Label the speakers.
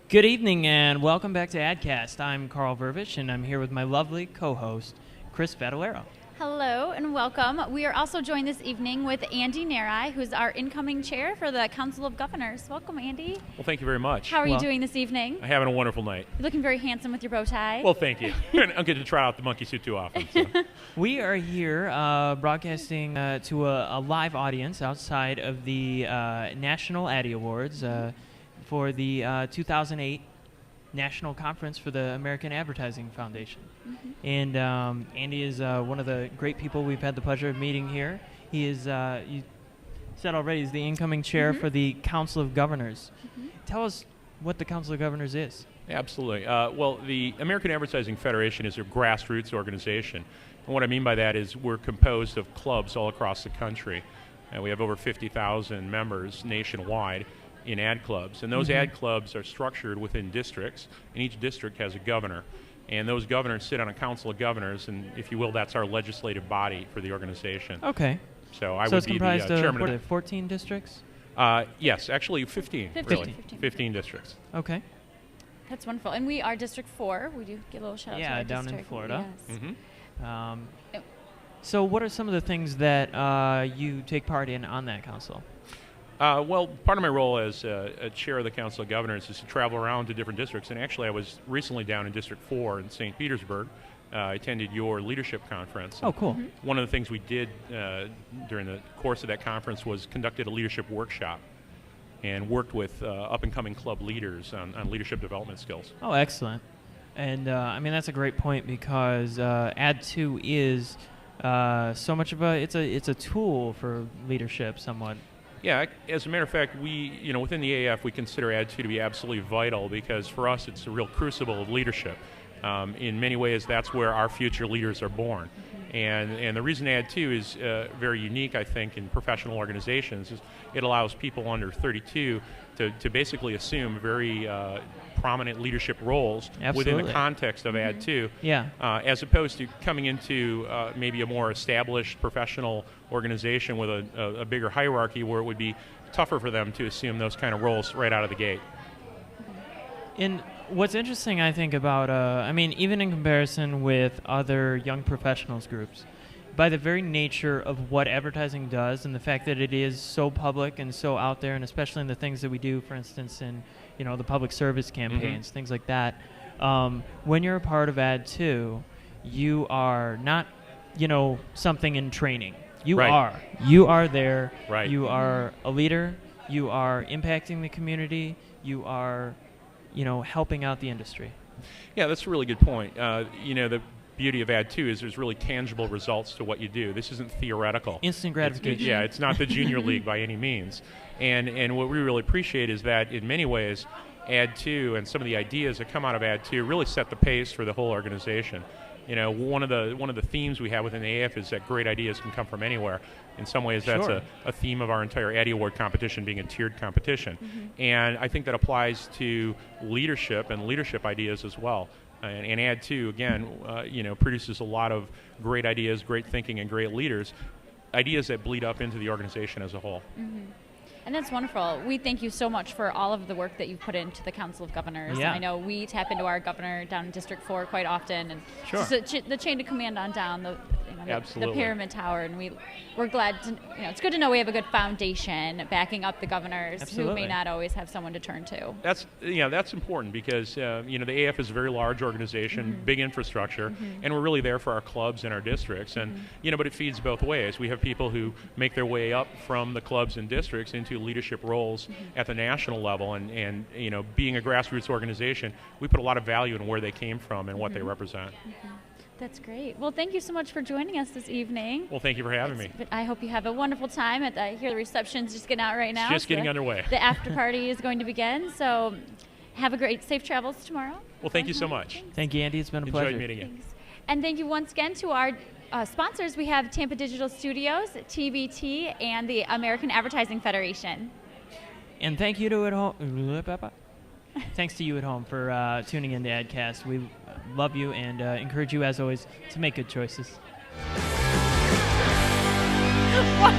Speaker 1: Good evening and welcome back to AdCast. I'm Carl Vervisch and I'm here with my lovely co-host, Cris Vatalaro.
Speaker 2: Hello and welcome. We are also joined this evening with ADDY Narrai, who's our incoming chair for the Council of Governors. Welcome, Andy.
Speaker 3: Well, thank you very much.
Speaker 2: How are you doing this evening?
Speaker 3: I'm having a wonderful night.
Speaker 2: You're looking very handsome with your bow tie.
Speaker 3: Well, thank you. I don't get to try out the monkey suit too often. So.
Speaker 1: We are here broadcasting to a live audience outside of the National ADDY Awards for the 2008 National Conference for the American Advertising Foundation. Mm-hmm. And Andy is one of the great people we've had the pleasure of meeting here. He is, you said already, he's the incoming chair for the Council of Governors. Mm-hmm. Tell us what the Council of Governors is.
Speaker 3: Absolutely. Well, the American Advertising Federation is a grassroots organization. And what I mean by that is we're composed of clubs all across the country. We have over 50,000 members nationwide in ad clubs, and those ad clubs are structured within districts, and each district has a governor, and those governors sit on a council of governors, and if you will, that's our legislative body for the organization.
Speaker 1: Okay.
Speaker 3: So I
Speaker 1: so
Speaker 3: would
Speaker 1: it's
Speaker 3: be
Speaker 1: comprised
Speaker 3: the chairman
Speaker 1: of 14 districts?
Speaker 3: Yes, actually 15.
Speaker 2: 15.
Speaker 3: Really. 15 districts.
Speaker 1: Okay.
Speaker 2: That's wonderful. And we are District 4. We do get a little shout out to our
Speaker 1: down
Speaker 2: district.
Speaker 1: in Florida.
Speaker 2: Yes.
Speaker 3: Mm-hmm.
Speaker 1: So what are some of the things that you take part in on that council?
Speaker 3: Well, part of my role as a chair of the Council of Governors is to travel around to different districts. And actually, I was recently down in District 4 in St. Petersburg. I attended your leadership conference.
Speaker 1: Oh, cool.
Speaker 3: One of the things we did during the course of that conference was conducted a leadership workshop and worked with up-and-coming club leaders on leadership development skills.
Speaker 1: Oh, excellent. And, I mean, that's a great point because ADD2 is so much of it's a tool for leadership somewhat.
Speaker 3: Yeah, as a matter of fact, we, within the AF, we consider AdD2 to be absolutely vital because for us, it's a real crucible of leadership. In many ways, that's where our future leaders are born. And the reason AdD2 is very unique, I think, in professional organizations is it allows people under 32 to basically assume very prominent leadership roles within the context of AdD2, as opposed to coming into maybe a more established professional organization with a bigger hierarchy where it would be tougher for them to assume those kind of roles right out of the gate.
Speaker 1: And what's interesting, I think, about, even in comparison with other young professionals groups, by the very nature of what advertising does and the fact that it is so public and so out there, and especially in the things that we do, for instance, in the public service campaigns, things like that, when you're a part of AdD2, you are not, something in training. You are. You are there.
Speaker 3: Right.
Speaker 1: You are a leader. You are impacting the community. You are helping out the industry.
Speaker 3: Yeah, that's a really good point. The beauty of AdD2 is there's really tangible results to what you do. This isn't theoretical.
Speaker 1: Instant gratification.
Speaker 3: It's not the junior league by any means. And what we really appreciate is that in many ways, AdD2 and some of the ideas that come out of AdD2 really set the pace for the whole organization. One of the themes we have within the AF is that great ideas can come from anywhere. In some ways, that's a theme of our entire ADDY Award competition being a tiered competition. And I think that applies to leadership and leadership ideas as well. And AdD2, again, produces a lot of great ideas, great thinking, and great leaders, ideas that bleed up into the organization as a whole.
Speaker 2: And that's wonderful. We thank you so much for all of the work that you've put into the Council of Governors.
Speaker 1: Yeah.
Speaker 2: I know we tap into our governor down in District 4 quite often, and just the chain of command on down, the pyramid tower, and we're glad to, it's good to know we have a good foundation backing up the governors who may not always have someone to turn to.
Speaker 3: That's important because the AF is a very large organization, big infrastructure, and we're really there for our clubs and our districts, and but it feeds both ways. We have people who make their way up from the clubs and districts into leadership roles at the national level, and being a grassroots organization, we put a lot of value in where they came from and what they represent.
Speaker 2: That's great. Well, thank you so much for joining us this evening.
Speaker 3: Well, thank you for having me.
Speaker 2: But I hope you have a wonderful time. I hear the reception's just getting out right now.
Speaker 3: It's just getting underway.
Speaker 2: The after party is going to begin, so have a great safe travels tomorrow.
Speaker 3: Well, thank you so much.
Speaker 2: Thanks.
Speaker 1: Thank you, Andy. It's been a pleasure.
Speaker 3: Enjoyed meeting you.
Speaker 2: Thanks. And thank you once again to our sponsors. We have Tampa Digital Studios, TBT, and the American Advertising Federation.
Speaker 1: And thank you to at home. Thanks to you at home for tuning in to AdCast. We love you and encourage you, as always, to make good choices.
Speaker 2: What?